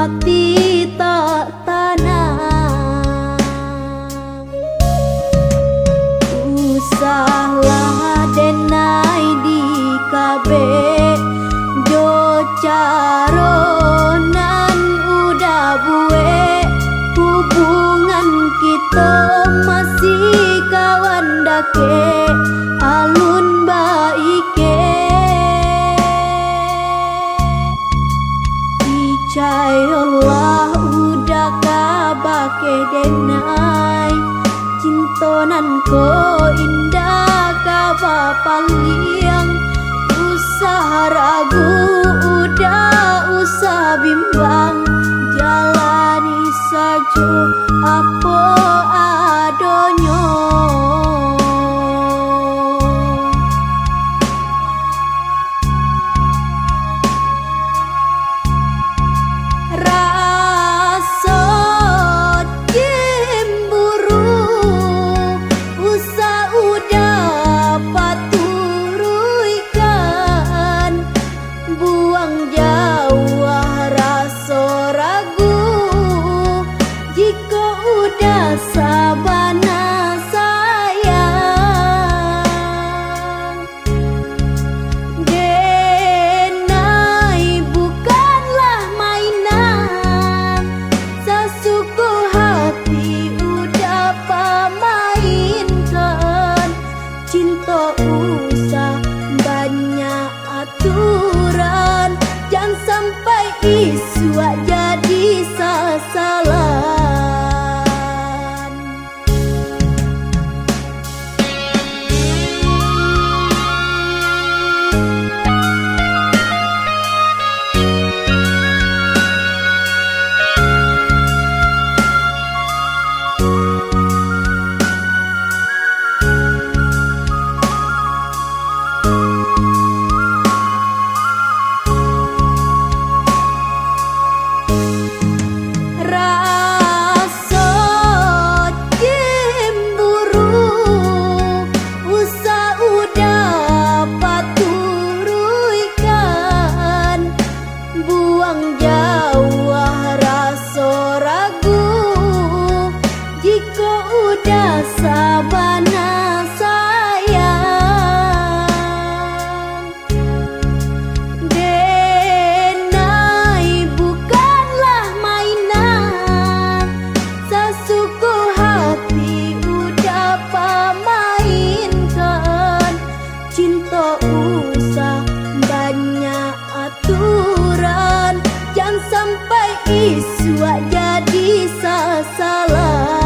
hati tak tenang. Usahlah denai di kabe do caronan udah bue, hubungan kita masih kawan dake alun baike. Percayalah udah kabake denai, cintonan ko indah kaba paliang. Usah ragu udah usah bimbang, jalani saja apa adonyo. Rasa cemburu usah udah paturuikan, buang jauh rasa ragu jika udah sabana sayang. Denai bukanlah mainan, sesuku hati udah pamainkan. Cinta usah banyak aturan, jangan sampai isu jadi sasalan. Rasa cemburu usah udah paturuikan, buang jauh rasa ragu jika udah sabana sayang. Denai bukanlah mainan, sesuku hati udah pamainkan. Cinta usah banyak aturan, jangan sampai isu jadi sasalan.